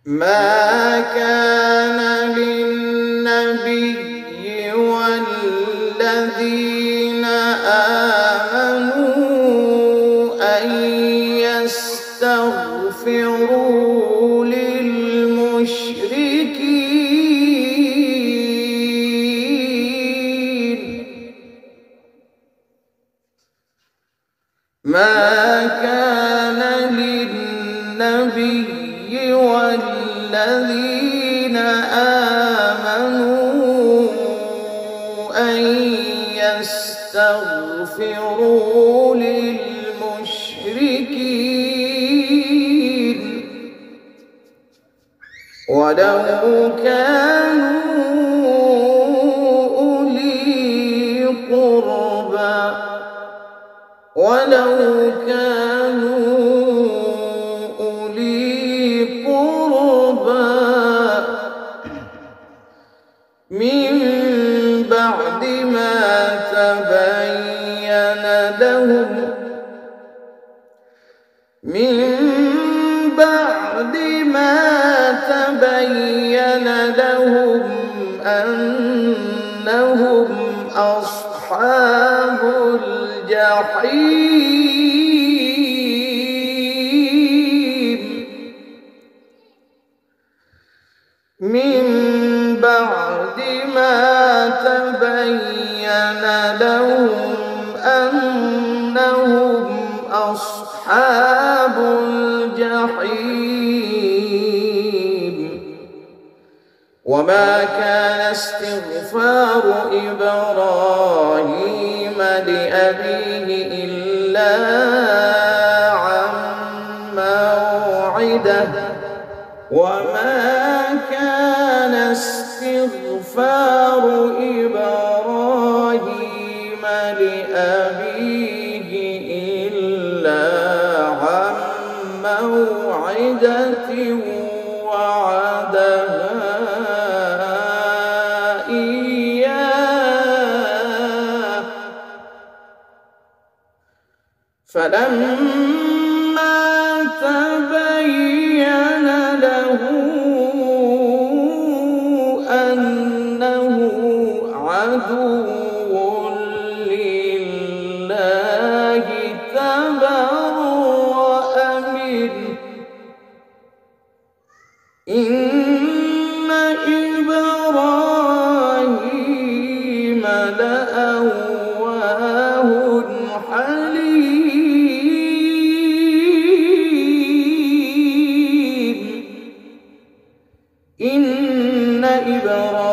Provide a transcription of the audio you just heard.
ما كان للنبي والذين آمنوا أن يستغفروا للمشركين. ما كان للنبي والذين آمنوا أن يستغفروا للمشركين ولو كانوا أولي قربى من بعد ما تبين لهم أنهم أصحاب الجحيم. من بعد ما تبين لهم أنهم أصحاب الجحيم. وما كان استغفار إبراهيم لأبيه إلا عن موعدة وما كان استغفار إبراهيم لأبيه إلا عن موعدة وعدها إياه فلما تبين له أنه عدو لله تبرأ منه. إن إبراهيم لأواه حليم. إن إبراهيم